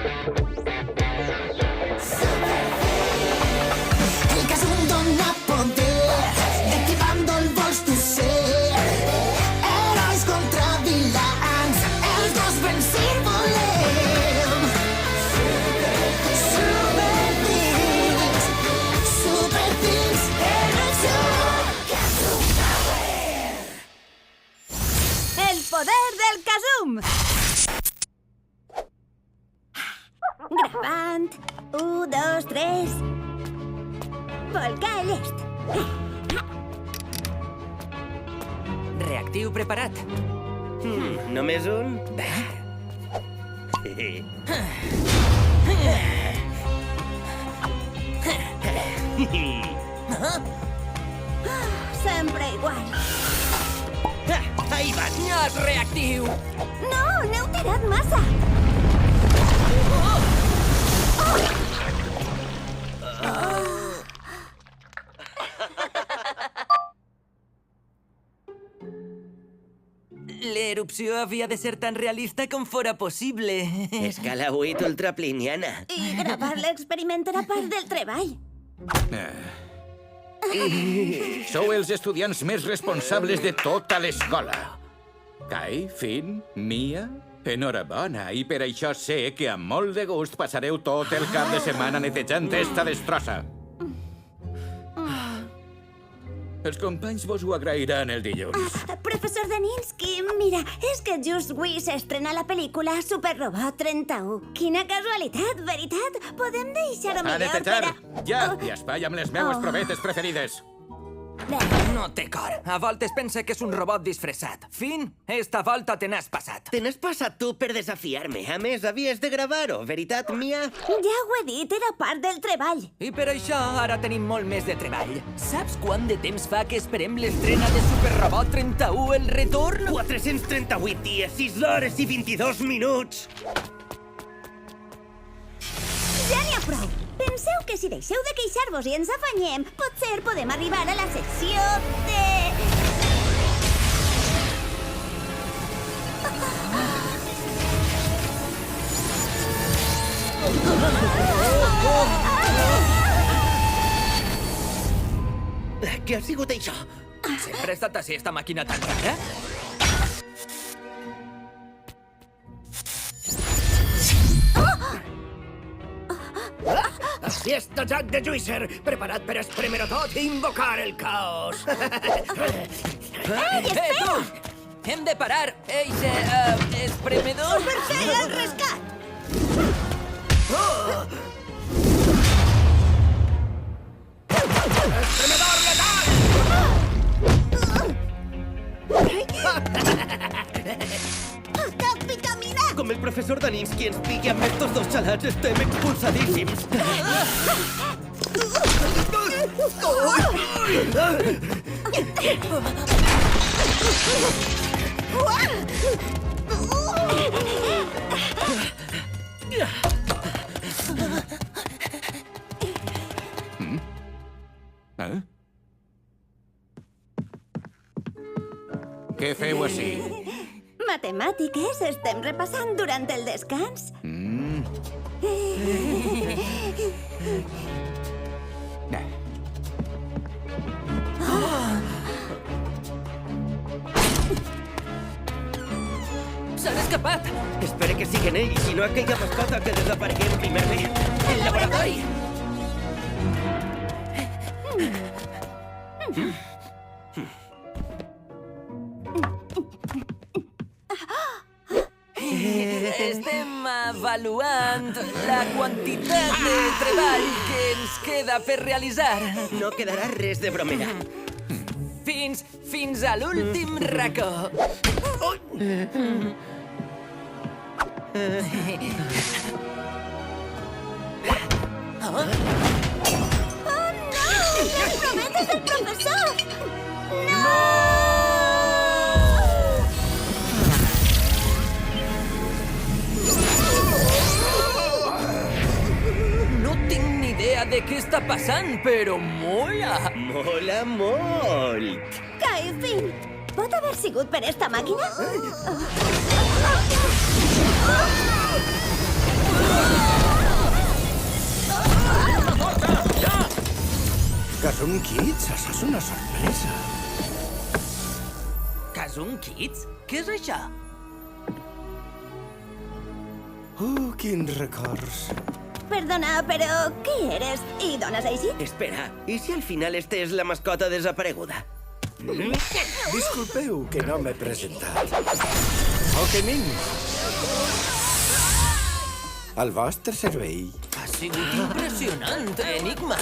El cas un dona poder, de qui bàndol vols tu ser? Herois contra vilans, els dos vencir volem. Superthings, en el seu Casum Power. El poder del Casum! Gravant. 1, 2, 3. Volcà llest. Reactiu preparat. Només un? Sempre igual. Ahí van! Nyas reactiu! No, n'heu tirat massa. L'erupció havia de ser tan realista com fora possible. Escala 8 ultrapliniana. I gravar l'experiment era part del treball. Sou els estudiants més responsables de tota l'escola. Kai, Finn, Mia, enhorabona. I per això sé que amb molt de gust passareu tot el cap de setmana netejant esta destrossa. Els companys vos ho agrairan el dilluns. Professor Daninsky, mira, és que just avui s'estrena la pel·lícula Super Robot 31. Quina casualitat, veritat? Podem deixar-ho A millor netejar! per a... Ja! I espai amb les meues provetes preferides. No té cor. A voltes pense que és un robot disfressat. Finn, esta volta te n'has passat. Te n'has passat tu per desafiar-me. A més, havies de gravar-ho, veritat, Mia? Ja ho he dit, era part del treball. I per això ara tenim molt més de treball. Saps quant de temps fa que esperem l'estrena de Super Robot 31, el retorn? 438 dies, 6 hores i 22 minuts. Ja n'hi ha prou. Penseu que si deixeu de queixar-vos i ens afanyem, potser podem arribar a la secció de... Què ha sigut això? Sempre ha estat així, esta màquina tan rara? Fiesta Jack de Juicer, preparat per esprémer-ho tot i invocar el caos. Tu! Hem de parar, eixe, espremedor. Per fer el rescat! Espremedor letal! Capi, camina! Com el professor Daninsky ens piqui amb estos dos xalats, estem expulsadíssims. Què feu ací? Matemàtiques, estem repassant durant el descans. S'han escapat! Espera que siguen ells, si no aquella mascota que desapareguem primerament. El laboratori! Estem avaluant la quantitat de treball que ens queda per realitzar. No quedarà res de bromera. Fins a l'últim racó. Oh, no! Les prometes del professor! No! No tinc ni idea de què està passant, però mola! Mola molt. Kai, Finn, pot haver sigut per esta màquina? Això és una sorpresa. Kazum Kids? Què és això? Quins records. Perdona, però què eres? I dones així? Espera, i si al final este és la mascota desapareguda? Disculpeu que no m'he presentat. Pokémon. Al vostre servei. Ha sigut impressionant, Enigma.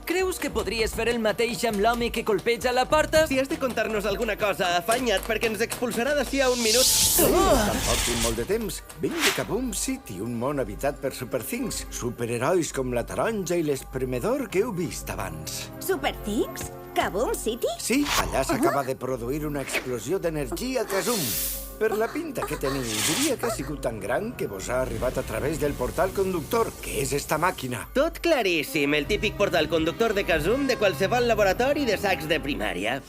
Creus que podries fer el mateix amb l'home que colpeja la porta? Si has de contar-nos alguna cosa, afanya't, perquè ens expulsarà d'ací a un minut. Tampoc tinc molt de temps. Vinc de Kaboom City, un món habitat per superthings, superherois com la taronja i l'espremedor que heu vist abans. Super Things? Kaboom City? Sí, allà s'acaba de produir una explosió d'energia Kazum. Per la pinta que teniu, diria que ha sigut tan gran que vos ha arribat a través del portal conductor, que és esta màquina. Tot claríssim, el típic portal conductor de Kazum de qualsevol laboratori de sacs de primària.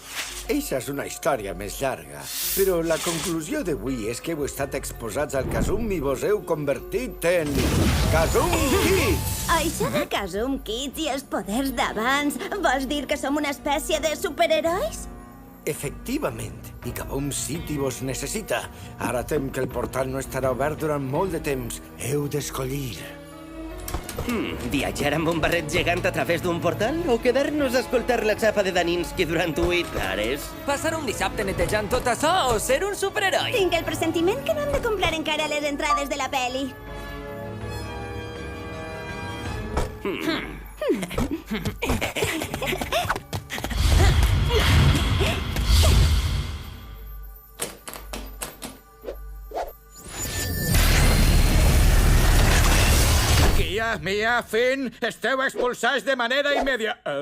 Eixa és una història més llarga, però la conclusió d'avui és que heu estat exposats al Kazum i vos heu convertit en... Kazum Kids! Això de Kazum Kids i els poders d'abans, vols dir que som una espècie de superherois? Efectivament, i Kaboom City vos necessita. Ara tem que el portal no estarà obert durant molt de temps. Heu d'escollir. Viatjar amb un barret gegant a través d'un portal o quedar-nos a escoltar la xapa de Daninsky durant 8 hores? Passar un dissabte netejant tot això o ser un superheroi? Tinc el pressentiment que no hem de comprar encara les entrades de la peli. Kia, Mia, Finn, esteu expulsats de manera immediata.